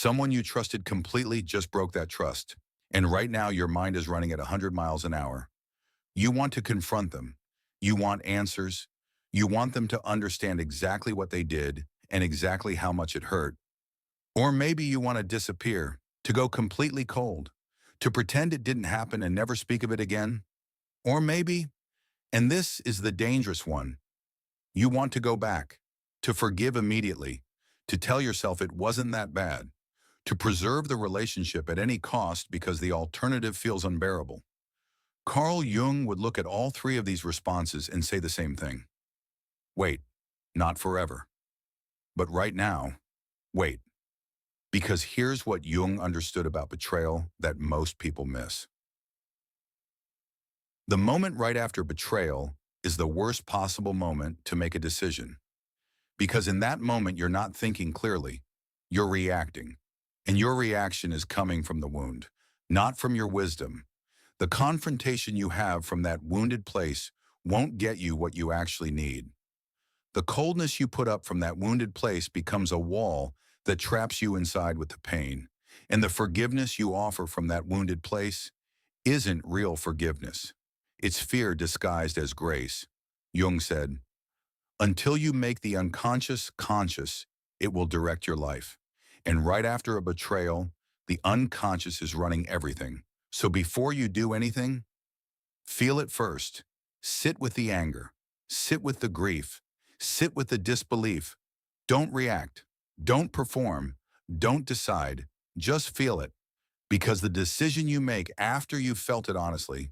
Someone you trusted completely just broke that trust. And right now your mind is running at 100 miles an hour. You want to confront them. You want answers. You want them to understand exactly what they did and exactly how much it hurt. Or maybe you want to disappear, to go completely cold, to pretend it didn't happen and never speak of it again. Or maybe, and this is the dangerous one, you want to go back, to forgive immediately, to tell yourself it wasn't that bad, to preserve the relationship at any cost because the alternative feels unbearable. Carl Jung would look at all three of these responses and say the same thing. Wait, not forever. But right now, wait. Because here's what Jung understood about betrayal that most people miss. The moment right after betrayal is the worst possible moment to make a decision. Because in that moment, you're not thinking clearly. You're reacting. And your reaction is coming from the wound, not from your wisdom. The confrontation you have from that wounded place won't get you what you actually need. The coldness you put up from that wounded place becomes a wall that traps you inside with the pain. And the forgiveness you offer from that wounded place isn't real forgiveness. It's fear disguised as grace. Jung said, until you make the unconscious conscious, it will direct your life. And right after a betrayal, the unconscious is running everything. So before you do anything, feel it first. Sit with the anger. Sit with the grief. Sit with the disbelief. Don't react. Don't perform. Don't decide. Just feel it. Because the decision you make after you've felt it honestly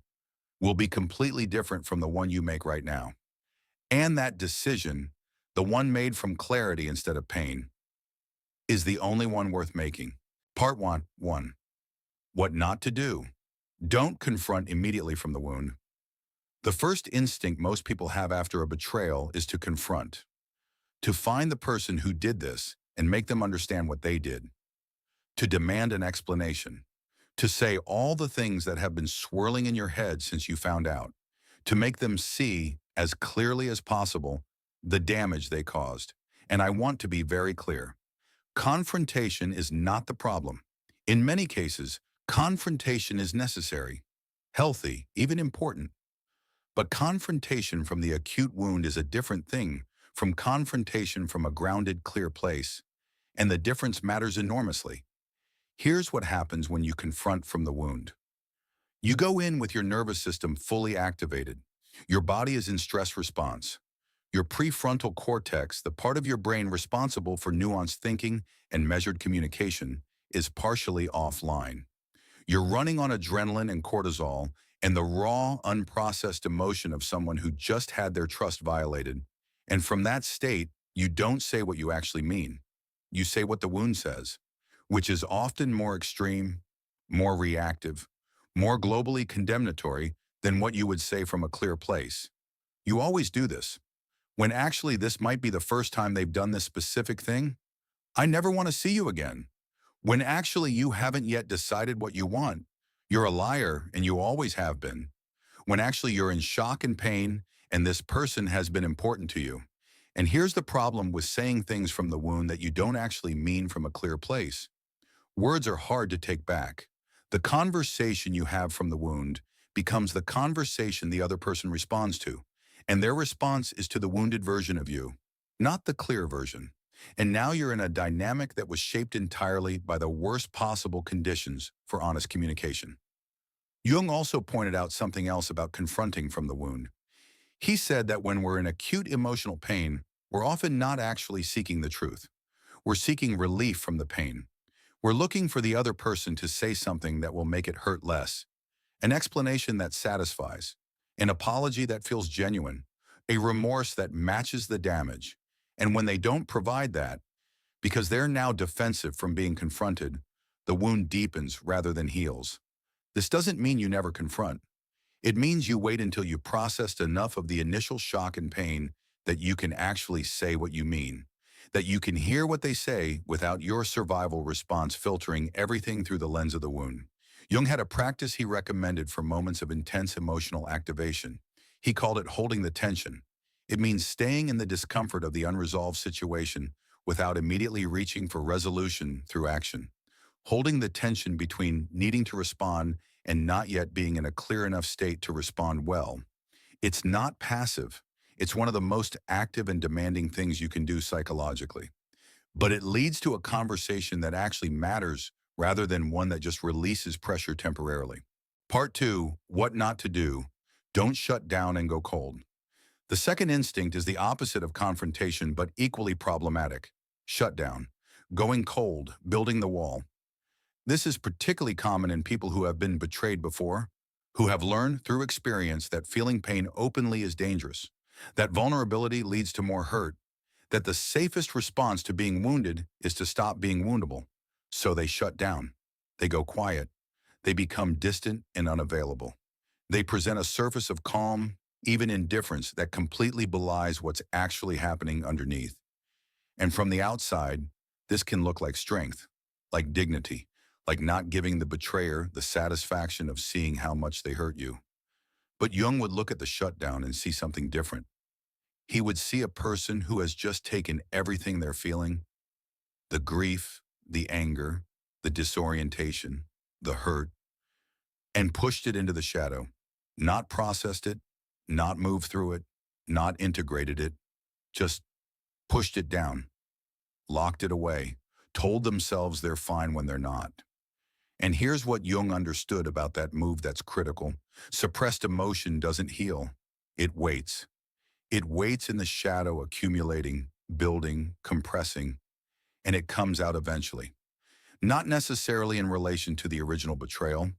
will be completely different from the one you make right now. And that decision, the one made from clarity instead of pain, is the only one worth making. Part 1. What not to do. Don't confront immediately from the wound. The first instinct most people have after a betrayal is to confront, to find the person who did this and make them understand what they did, to demand an explanation, to say all the things that have been swirling in your head since you found out, to make them see as clearly as possible the damage they caused. And I want to be very clear. Confrontation is not the problem. In many cases, confrontation is necessary, healthy, even important. But confrontation from the acute wound is a different thing from confrontation from a grounded, clear place. And the difference matters enormously. Here's what happens when you confront from the wound. You go in with your nervous system fully activated. Your body is in stress response. Your prefrontal cortex, the part of your brain responsible for nuanced thinking and measured communication, is partially offline. You're running on adrenaline and cortisol and the raw, unprocessed emotion of someone who just had their trust violated. And from that state, you don't say what you actually mean. You say what the wound says, which is often more extreme, more reactive, more globally condemnatory than what you would say from a clear place. You always do this, when actually this might be the first time they've done this specific thing. I never want to see you again. When actually you haven't yet decided what you want. You're a liar and you always have been. When actually you're in shock and pain and this person has been important to you. And here's the problem with saying things from the wound that you don't actually mean from a clear place. Words are hard to take back. The conversation you have from the wound becomes the conversation the other person responds to. And their response is to the wounded version of you, not the clear version. And now you're in a dynamic that was shaped entirely by the worst possible conditions for honest communication. Jung also pointed out something else about confronting from the wound. He said that when we're in acute emotional pain, we're often not actually seeking the truth. We're seeking relief from the pain. We're looking for the other person to say something that will make it hurt less, an explanation that satisfies, an apology that feels genuine, a remorse that matches the damage. And when they don't provide that, because they're now defensive from being confronted, the wound deepens rather than heals. This doesn't mean you never confront. It means you wait until you processed enough of the initial shock and pain that you can actually say what you mean, that you can hear what they say without your survival response filtering everything through the lens of the wound. Jung had a practice he recommended for moments of intense emotional activation. He called it holding the tension. It means staying in the discomfort of the unresolved situation without immediately reaching for resolution through action. holding the tension between needing to respond and not yet being in a clear enough state to respond well. It's not passive. It's one of the most active and demanding things you can do psychologically. But it leads to a conversation that actually matters rather than one that just releases pressure temporarily. Part two, what not to do. Don't shut down and go cold. The second instinct is the opposite of confrontation, but equally problematic. Shut down. Going cold, building the wall. This is particularly common in people who have been betrayed before, who have learned through experience that feeling pain openly is dangerous, that vulnerability leads to more hurt, that the safest response to being wounded is to stop being woundable. So they shut down. They go quiet. They become distant and unavailable. They present a surface of calm, even indifference, that completely belies what's actually happening underneath. And from the outside, this can look like strength, like dignity, like not giving the betrayer the satisfaction of seeing how much they hurt you. But Jung would look at the shutdown and see something different. He would see a person who has just taken everything they're feeling, the grief, the anger, the disorientation, the hurt, and pushed it into the shadow, not processed it, not moved through it, not integrated it, just pushed it down, locked it away, told themselves they're fine when they're not. And here's what Jung understood about that move that's critical. Suppressed emotion doesn't heal. It waits. It waits in the shadow, accumulating, building, compressing, and it comes out eventually. Not necessarily in relation to the original betrayal,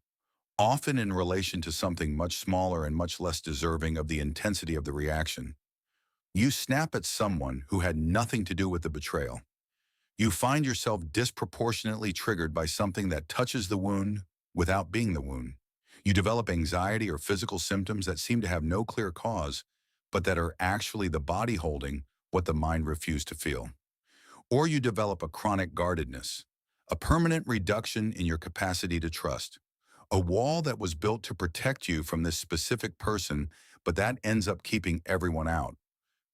often in relation to something much smaller and much less deserving of the intensity of the reaction. You snap at someone who had nothing to do with the betrayal. You find yourself disproportionately triggered by something that touches the wound without being the wound. You develop anxiety or physical symptoms that seem to have no clear cause, but that are actually the body holding what the mind refused to feel. Or you develop a chronic guardedness, a permanent reduction in your capacity to trust, a wall that was built to protect you from this specific person, but that ends up keeping everyone out.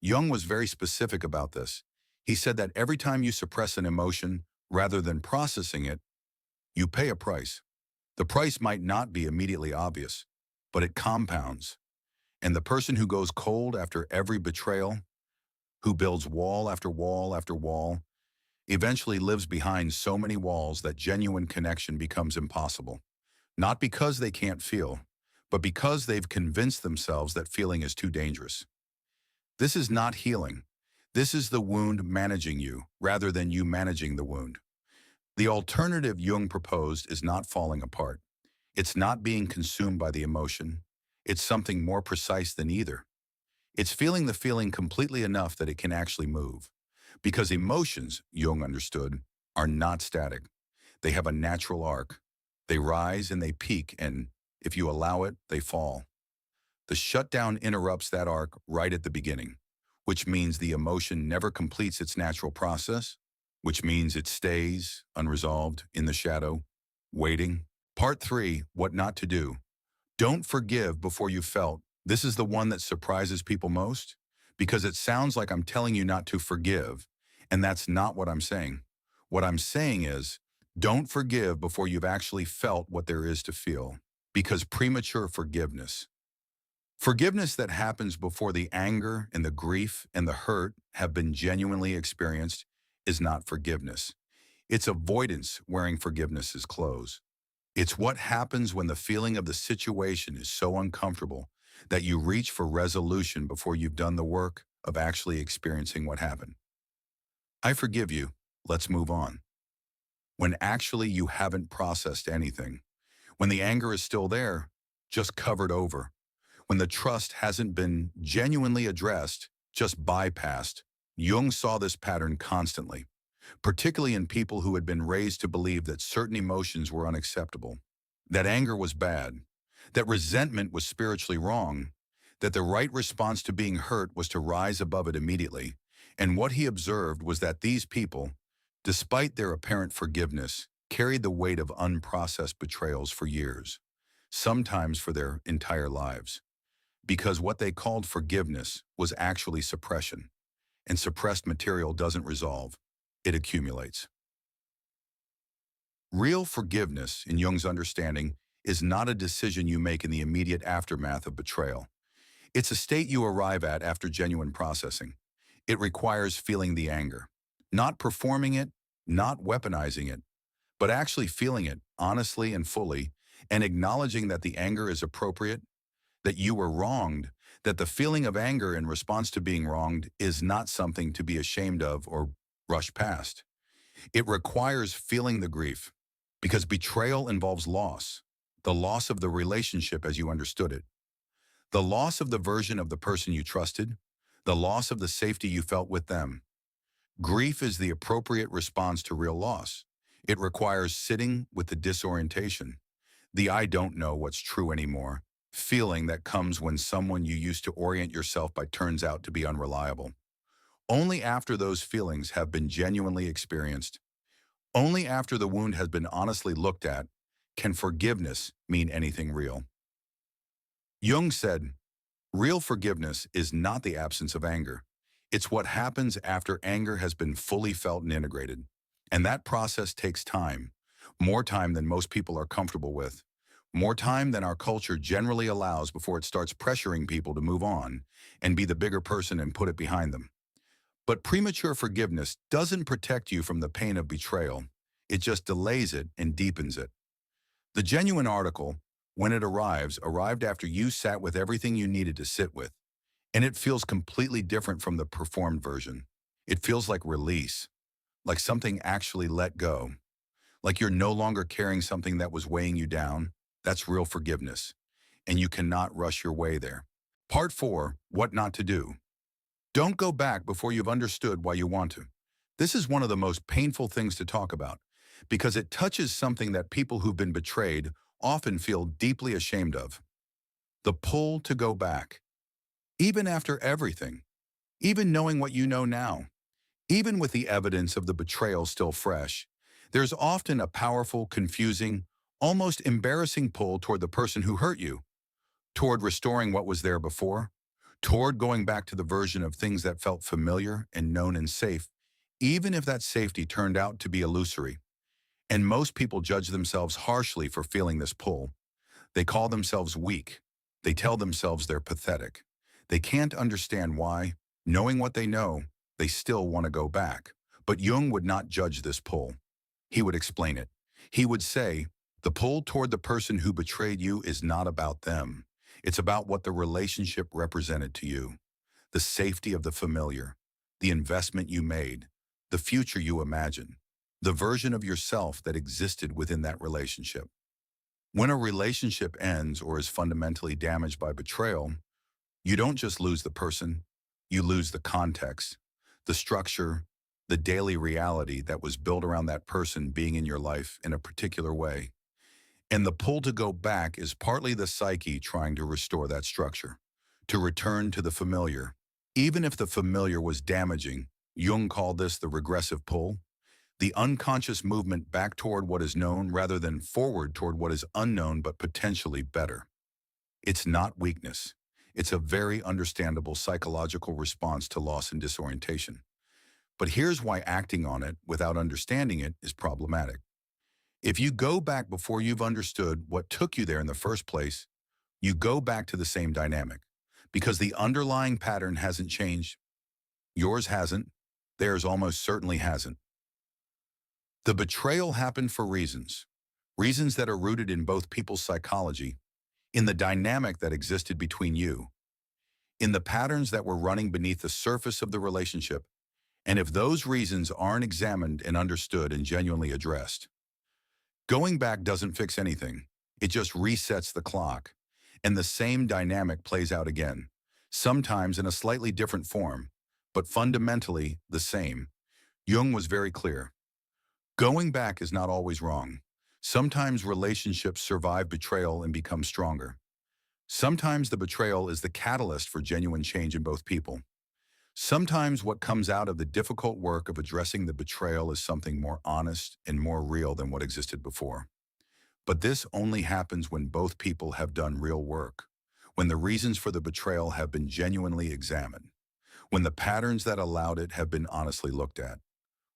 Jung was very specific about this. He said that every time you suppress an emotion, rather than processing it, you pay a price. The price might not be immediately obvious, but it compounds. And the person who goes cold after every betrayal, who builds wall after wall after wall, eventually lives behind so many walls that genuine connection becomes impossible. Not because they can't feel, but because they've convinced themselves that feeling is too dangerous. This is not healing. This is the wound managing you, rather than you managing the wound. The alternative Jung proposed is not falling apart. It's not being consumed by the emotion. It's something more precise than either. It's feeling the feeling completely enough that it can actually move. Because emotions, Jung understood, are not static. They have a natural arc. They rise and they peak, and if you allow it, they fall. The shutdown interrupts that arc right at the beginning, which means the emotion never completes its natural process, which means it stays unresolved in the shadow, waiting. Part three, what not to do. Don't forgive before you felt. This is the one that surprises people most because it sounds like I'm telling you not to forgive, and that's not what I'm saying. What I'm saying is, don't forgive before you've actually felt what there is to feel, because premature forgiveness that happens before the anger and the grief and the hurt have been genuinely experienced is not forgiveness. It's avoidance wearing forgiveness's clothes. It's what happens when the feeling of the situation is so uncomfortable that you reach for resolution before you've done the work of actually experiencing what happened. I forgive you, let's move on. When actually you haven't processed anything. When the anger is still there, just covered over. When the trust hasn't been genuinely addressed, just bypassed. Jung saw this pattern constantly, particularly in people who had been raised to believe that certain emotions were unacceptable, that anger was bad, that resentment was spiritually wrong, that the right response to being hurt was to rise above it immediately. And what he observed was that these people, despite their apparent forgiveness, carried the weight of unprocessed betrayals for years, sometimes for their entire lives, because what they called forgiveness was actually suppression, and suppressed material doesn't resolve, it accumulates. Real forgiveness, in Jung's understanding, is not a decision you make in the immediate aftermath of betrayal. It's a state you arrive at after genuine processing. It requires feeling the anger, not performing it, not weaponizing it, but actually feeling it honestly and fully, and acknowledging that the anger is appropriate, that you were wronged, that the feeling of anger in response to being wronged is not something to be ashamed of or rush past. It requires feeling the grief, because betrayal involves loss, the loss of the relationship as you understood it, the loss of the version of the person you trusted, the loss of the safety you felt with them. Grief is the appropriate response to real loss. It requires sitting with the disorientation, the "I don't know what's true anymore" feeling that comes when someone you used to orient yourself by turns out to be unreliable. Only after those feelings have been genuinely experienced, only after the wound has been honestly looked at, can forgiveness mean anything real. Jung said, real forgiveness is not the absence of anger. It's what happens after anger has been fully felt and integrated. And that process takes time, more time than most people are comfortable with, more time than our culture generally allows before it starts pressuring people to move on and be the bigger person and put it behind them. But premature forgiveness doesn't protect you from the pain of betrayal. It just delays it and deepens it. The genuine article, when it arrived after you sat with everything you needed to sit with. And it feels completely different from the performed version. It feels like release, like something actually let go, like you're no longer carrying something that was weighing you down. That's real forgiveness, and you cannot rush your way there. Part 4, What Not to Do. Don't go back before you've understood why you want to. This is one of the most painful things to talk about because it touches something that people who've been betrayed often feel deeply ashamed of. The pull to go back. Even after everything, even knowing what you know now, even with the evidence of the betrayal still fresh, there's often a powerful, confusing, almost embarrassing pull toward the person who hurt you, toward restoring what was there before, toward going back to the version of things that felt familiar and known and safe, even if that safety turned out to be illusory. And most people judge themselves harshly for feeling this pull. They call themselves weak. They tell themselves they're pathetic. They can't understand why, knowing what they know, they still want to go back. But Jung would not judge this pull. He would explain it. He would say, the pull toward the person who betrayed you is not about them. It's about what the relationship represented to you. The safety of the familiar, the investment you made, the future you imagined, the version of yourself that existed within that relationship. When a relationship ends or is fundamentally damaged by betrayal, you don't just lose the person, you lose the context, the structure, the daily reality that was built around that person being in your life in a particular way. And the pull to go back is partly the psyche trying to restore that structure, to return to the familiar. Even if the familiar was damaging, Jung called this the regressive pull, the unconscious movement back toward what is known rather than forward toward what is unknown but potentially better. It's not weakness. It's a very understandable psychological response to loss and disorientation. But here's why acting on it without understanding it is problematic. If you go back before you've understood what took you there in the first place, you go back to the same dynamic. Because the underlying pattern hasn't changed. Yours hasn't. Theirs almost certainly hasn't. The betrayal happened for reasons. Reasons that are rooted in both people's psychology, in the dynamic that existed between you, in the patterns that were running beneath the surface of the relationship, and if those reasons aren't examined and understood and genuinely addressed. Going back doesn't fix anything. It just resets the clock. And the same dynamic plays out again, sometimes in a slightly different form, but fundamentally the same. Jung was very clear. Going back is not always wrong. Sometimes relationships survive betrayal and become stronger. Sometimes the betrayal is the catalyst for genuine change in both people. Sometimes what comes out of the difficult work of addressing the betrayal is something more honest and more real than what existed before. But this only happens when both people have done real work, when the reasons for the betrayal have been genuinely examined, when the patterns that allowed it have been honestly looked at,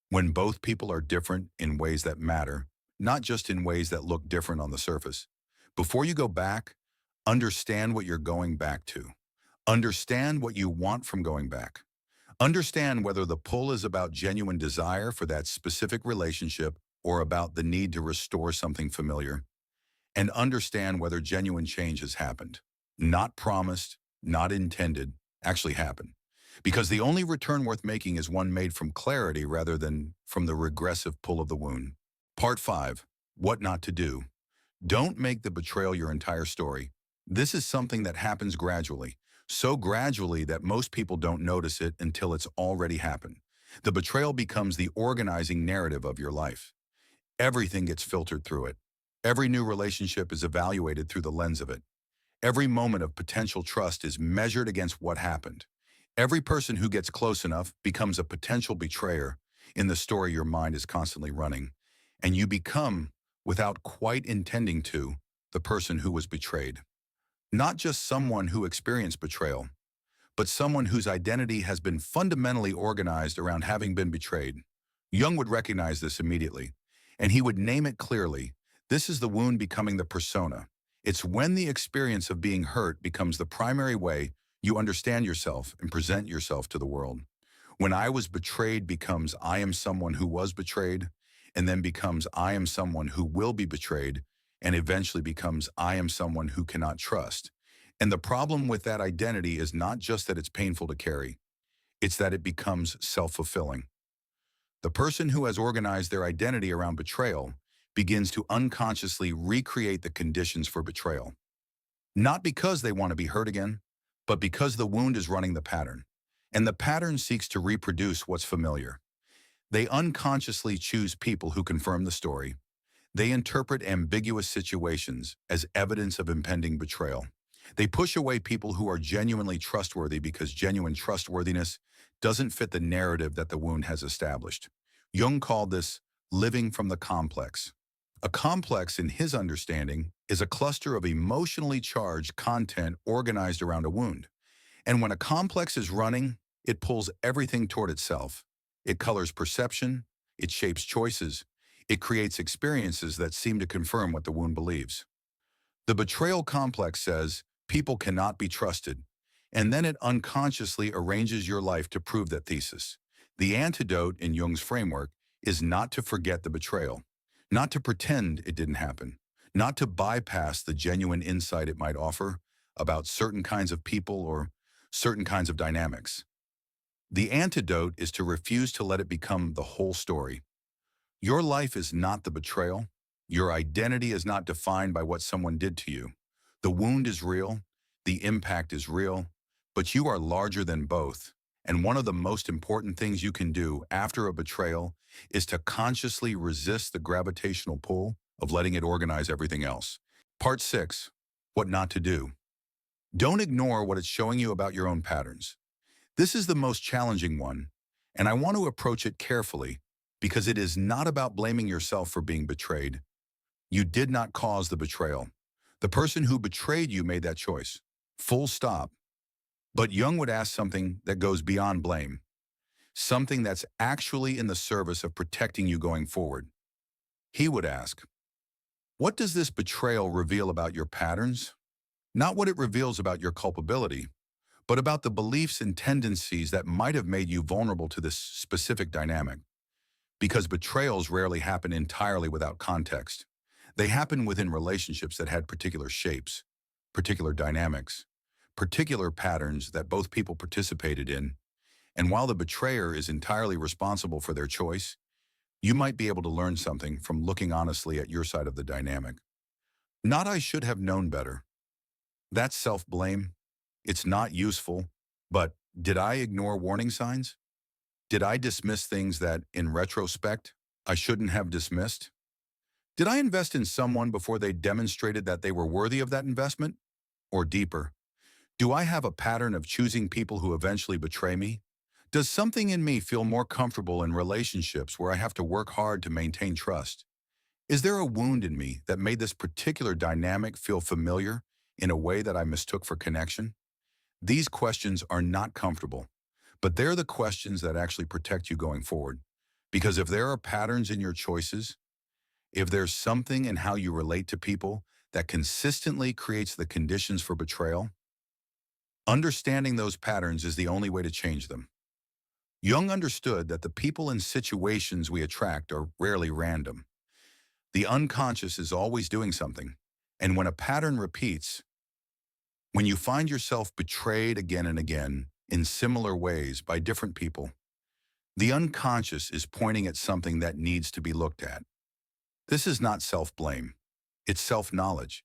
when both people are different in ways that matter not just in ways that look different on the surface. Before you go back, understand what you're going back to. Understand what you want from going back. Understand whether the pull is about genuine desire for that specific relationship or about the need to restore something familiar. And understand whether genuine change has happened. Not promised, not intended, actually happened. Because the only return worth making is one made from clarity rather than from the regressive pull of the wound. Part 5. What not to do. Don't make the betrayal your entire story. This is something that happens gradually, so gradually that most people don't notice it until it's already happened. The betrayal becomes the organizing narrative of your life. Everything gets filtered through it. Every new relationship is evaluated through the lens of it. Every moment of potential trust is measured against what happened. Every person who gets close enough becomes a potential betrayer in the story your mind is constantly running. And you become, without quite intending to, the person who was betrayed. Not just someone who experienced betrayal, but someone whose identity has been fundamentally organized around having been betrayed. Jung would recognize this immediately, and he would name it clearly. This is the wound becoming the persona. It's when the experience of being hurt becomes the primary way you understand yourself and present yourself to the world. When I was betrayed becomes I am someone who was betrayed, and then becomes I am someone who will be betrayed, and eventually becomes I am someone who cannot trust. And the problem with that identity is not just that it's painful to carry, it's that it becomes self-fulfilling. The person who has organized their identity around betrayal begins to unconsciously recreate the conditions for betrayal. Not because they want to be hurt again, but because the wound is running the pattern. And the pattern seeks to reproduce what's familiar. They unconsciously choose people who confirm the story. They interpret ambiguous situations as evidence of impending betrayal. They push away people who are genuinely trustworthy because genuine trustworthiness doesn't fit the narrative that the wound has established. Jung called this living from the complex. A complex, in his understanding, is a cluster of emotionally charged content organized around a wound. And when a complex is running, it pulls everything toward itself. It colors perception, it shapes choices, it creates experiences that seem to confirm what the wound believes. The betrayal complex says people cannot be trusted, and then it unconsciously arranges your life to prove that thesis. The antidote in Jung's framework is not to forget the betrayal, not to pretend it didn't happen, not to bypass the genuine insight it might offer about certain kinds of people or certain kinds of dynamics. The antidote is to refuse to let it become the whole story. Your life is not the betrayal. Your identity is not defined by what someone did to you. The wound is real, the impact is real, but you are larger than both. And one of the most important things you can do after a betrayal is to consciously resist the gravitational pull of letting it organize everything else. Part 6. What not to do. Don't ignore what it's showing you about your own patterns. This is the most challenging one, and I want to approach it carefully because it is not about blaming yourself for being betrayed. You did not cause the betrayal. The person who betrayed you made that choice. Full stop. But Jung would ask something that goes beyond blame, something that's actually in the service of protecting you going forward. He would ask, what does this betrayal reveal about your patterns? Not what it reveals about your culpability, but about the beliefs and tendencies that might have made you vulnerable to this specific dynamic. Because betrayals rarely happen entirely without context. They happen within relationships that had particular shapes, particular dynamics, particular patterns that both people participated in. And while the betrayer is entirely responsible for their choice, you might be able to learn something from looking honestly at your side of the dynamic. Not I should have known better. That's self-blame. It's not useful. But did I ignore warning signs? Did I dismiss things that, in retrospect, I shouldn't have dismissed? Did I invest in someone before they demonstrated that they were worthy of that investment? Or deeper, do I have a pattern of choosing people who eventually betray me? Does something in me feel more comfortable in relationships where I have to work hard to maintain trust? Is there a wound in me that made this particular dynamic feel familiar in a way that I mistook for connection? These questions are not comfortable, but they're the questions that actually protect you going forward. Because if there are patterns in your choices, If there's something in how you relate to people that consistently creates the conditions for betrayal, understanding those patterns is the only way to change them. Jung understood that the people and situations we attract are rarely random. The unconscious is always doing something, and when a pattern repeats, when you find yourself betrayed again and again in similar ways by different people, the unconscious is pointing at something that needs to be looked at. This is not self-blame. It's self-knowledge.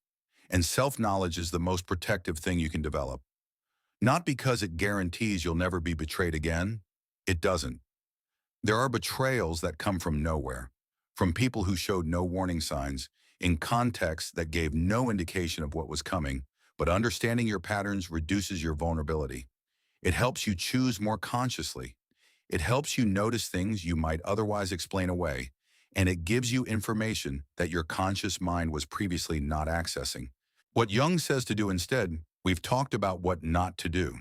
And self-knowledge is the most protective thing you can develop. Not because it guarantees you'll never be betrayed again. It doesn't. There are betrayals that come from nowhere, from people who showed no warning signs, in contexts that gave no indication of what was coming, but understanding your patterns reduces your vulnerability. It helps you choose more consciously. It helps you notice things you might otherwise explain away, and it gives you information that your conscious mind was previously not accessing. What Jung says to do instead, we've talked about what not to do.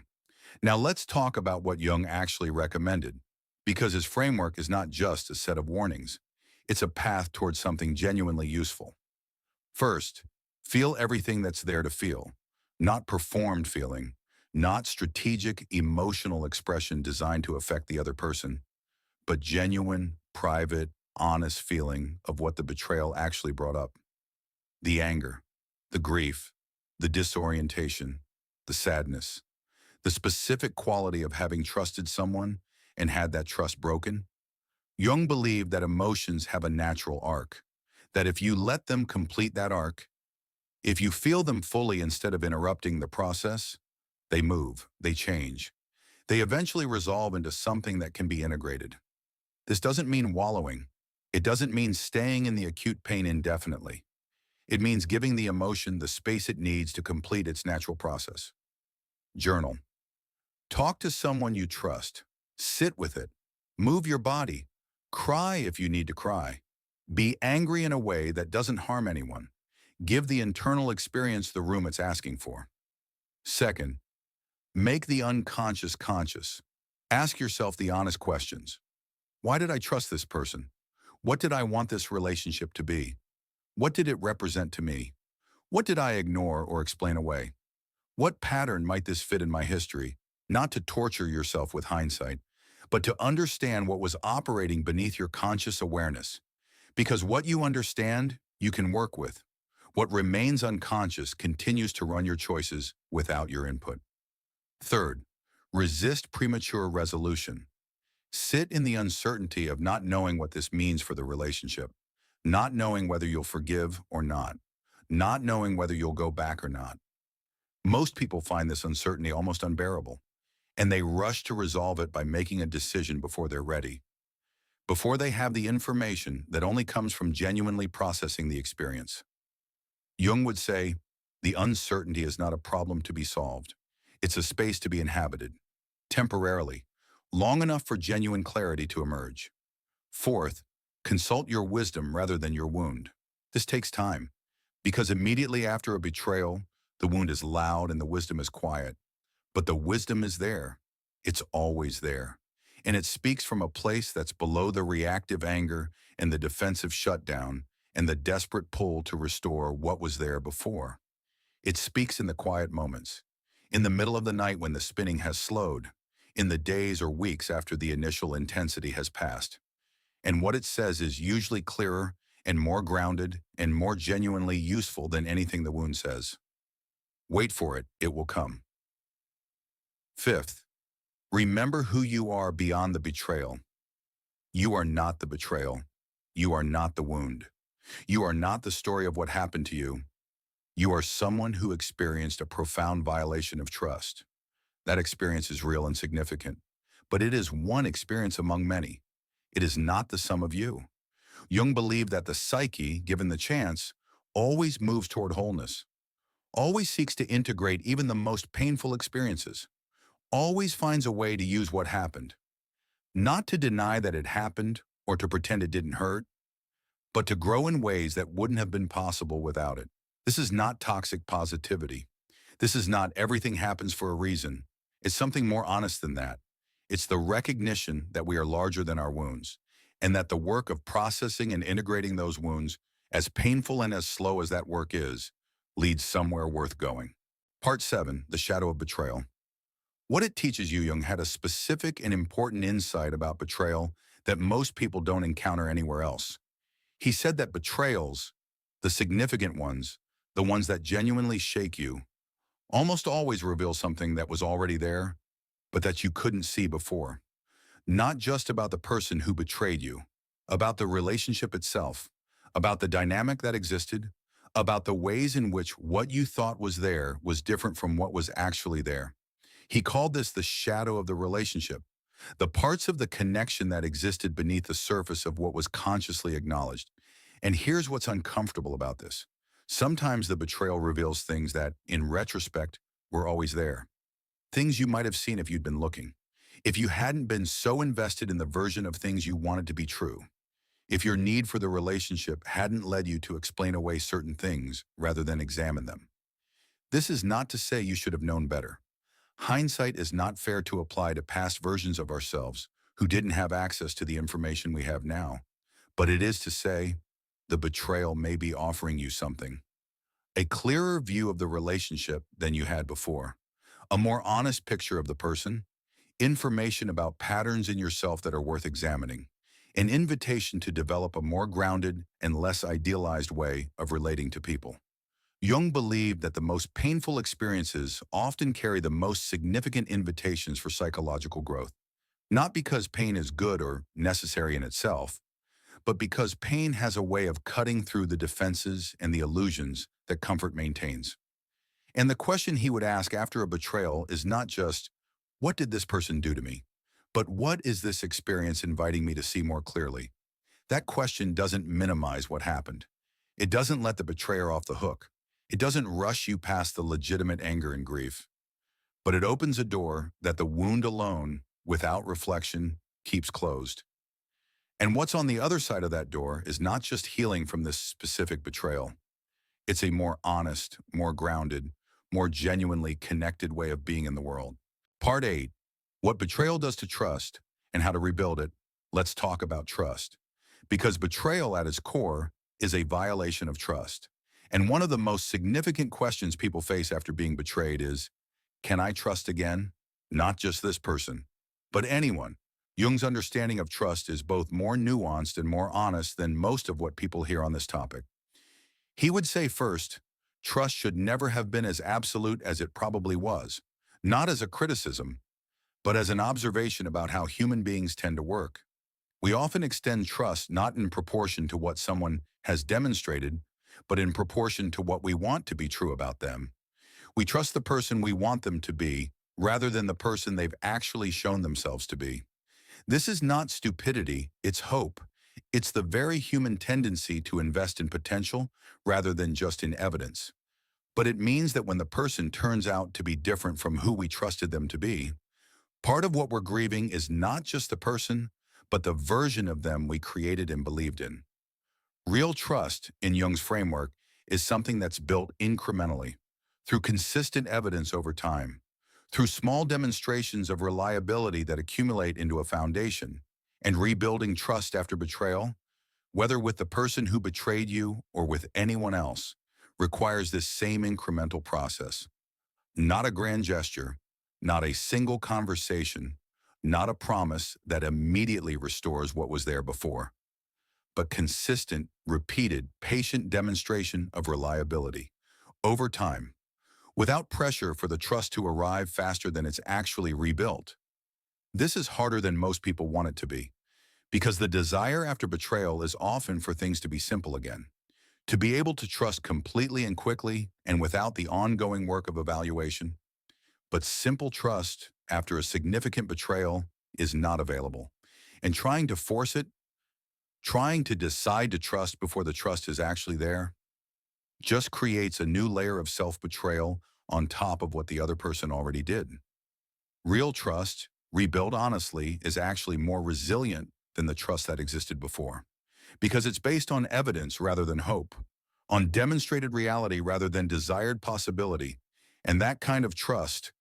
Now let's talk about what Jung actually recommended, because his framework is not just a set of warnings. It's a path towards something genuinely useful. First, feel everything that's there to feel, not performed feeling, not strategic emotional expression designed to affect the other person, but genuine, private, honest feeling of what the betrayal actually brought up. The anger, the grief, the disorientation, the sadness, the specific quality of having trusted someone and had that trust broken. Jung believed that emotions have a natural arc, that if you let them complete that arc, if you feel them fully instead of interrupting the process, they move, they change. They eventually resolve into something that can be integrated. This doesn't mean wallowing. It doesn't mean staying in the acute pain indefinitely. It means giving the emotion the space it needs to complete its natural process. Journal. Talk to someone you trust. Sit with it. Move your body. Cry if you need to cry. Be angry in a way that doesn't harm anyone. Give the internal experience the room it's asking for. Second, make the unconscious conscious. Ask yourself the honest questions. Why did I trust this person? What did I want this relationship to be? What did it represent to me? What did I ignore or explain away? What pattern might this fit in my history? Not to torture yourself with hindsight, but to understand what was operating beneath your conscious awareness. Because what you understand, you can work with. What remains unconscious continues to run your choices without your input. Third, resist premature resolution. Sit in the uncertainty of not knowing what this means for the relationship, not knowing whether you'll forgive or not knowing whether you'll go back or not. Most people find this uncertainty almost unbearable, and they rush to resolve it by making a decision before they're ready, before they have the information that only comes from genuinely processing the experience. Jung would say, the uncertainty is not a problem to be solved. It's a space to be inhabited, temporarily, long enough for genuine clarity to emerge. Fourth, consult your wisdom rather than your wound. This takes time, because immediately after a betrayal, the wound is loud and the wisdom is quiet. But the wisdom is there. It's always there. And it speaks from a place that's below the reactive anger and the defensive shutdown and the desperate pull to restore what was there before. It speaks in the quiet moments, in the middle of the night when the spinning has slowed, in the days or weeks after the initial intensity has passed. And what it says is usually clearer and more grounded and more genuinely useful than anything the wound says. Wait for it, it will come. Fifth, remember who you are beyond the betrayal. You are not the betrayal. You are not the wound. You are not the story of what happened to you. You are someone who experienced a profound violation of trust. That experience is real and significant, but it is one experience among many. It is not the sum of you. Jung believed that the psyche, given the chance, always moves toward wholeness, always seeks to integrate even the most painful experiences, always finds a way to use what happened, not to deny that it happened or to pretend it didn't hurt, but to grow in ways that wouldn't have been possible without it. This is not toxic positivity. This is not everything happens for a reason. It's something more honest than that. It's the recognition that we are larger than our wounds, and that the work of processing and integrating those wounds as painful and as slow as that work is, leads somewhere worth going. Part 7, The Shadow of Betrayal. What it teaches you, Jung had a specific and important insight about betrayal that most people don't encounter anywhere else. He said that betrayals, the significant ones, the ones that genuinely shake you, almost always reveal something that was already there, but that you couldn't see before. Not just about the person who betrayed you, about the relationship itself, about the dynamic that existed, about the ways in which what you thought was there was different from what was actually there. He called this the shadow of the relationship, the parts of the connection that existed beneath the surface of what was consciously acknowledged. And here's what's uncomfortable about this. Sometimes the betrayal reveals things that, in retrospect, were always there. Things you might have seen if you'd been looking. If you hadn't been so invested in the version of things you wanted to be true. If your need for the relationship hadn't led you to explain away certain things rather than examine them. This is not to say you should have known better. Hindsight is not fair to apply to past versions of ourselves who didn't have access to the information we have now. But it is to say, the betrayal may be offering you something. A clearer view of the relationship than you had before. A more honest picture of the person. Information about patterns in yourself that are worth examining. An invitation to develop a more grounded and less idealized way of relating to people. Jung believed that the most painful experiences often carry the most significant invitations for psychological growth. Not because pain is good or necessary in itself, but because pain has a way of cutting through the defenses and the illusions that comfort maintains. And the question he would ask after a betrayal is not just, what did this person do to me? But what is this experience inviting me to see more clearly? That question doesn't minimize what happened. It doesn't let the betrayer off the hook. It doesn't rush you past the legitimate anger and grief. But it opens a door that the wound alone, without reflection, keeps closed. And what's on the other side of that door is not just healing from this specific betrayal. It's a more honest, more grounded, more genuinely connected way of being in the world. Part 8, What Betrayal Does to Trust and How to Rebuild It. Let's talk about trust. Because betrayal at its core is a violation of trust. And one of the most significant questions people face after being betrayed is, can I trust again? Not just this person, but anyone. Jung's understanding of trust is both more nuanced and more honest than most of what people hear on this topic. He would say first, trust should never have been as absolute as it probably was, not as a criticism, but as an observation about how human beings tend to work. We often extend trust not in proportion to what someone has demonstrated, but in proportion to what we want to be true about them. We trust the person we want them to be, rather than the person they've actually shown themselves to be. This is not stupidity, it's hope. It's the very human tendency to invest in potential rather than just in evidence. But it means that when the person turns out to be different from who we trusted them to be, part of what we're grieving is not just the person, but the version of them we created and believed in. Real trust, in Jung's framework, is something that's built incrementally, through consistent evidence over time, through small demonstrations of reliability that accumulate into a foundation, and rebuilding trust after betrayal, whether with the person who betrayed you or with anyone else, requires this same incremental process. Not a grand gesture, not a single conversation, not a promise that immediately restores what was there before, but consistent, repeated, patient demonstration of reliability over time, without pressure for the trust to arrive faster than it's actually rebuilt. This is harder than most people want it to be, because the desire after betrayal is often for things to be simple again, to be able to trust completely and quickly and without the ongoing work of evaluation. But simple trust after a significant betrayal is not available. And trying to force it, trying to decide to trust before the trust is actually there, just creates a new layer of self-betrayal on top of what the other person already did. Real trust, rebuilt honestly, is actually more resilient than the trust that existed before, because it's based on evidence rather than hope, on demonstrated reality rather than desired possibility, and that kind of trust,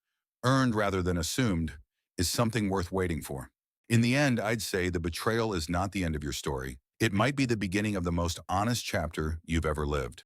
earned rather than assumed, is something worth waiting for. In the end, I'd say the betrayal is not the end of your story. It might be the beginning of the most honest chapter you've ever lived.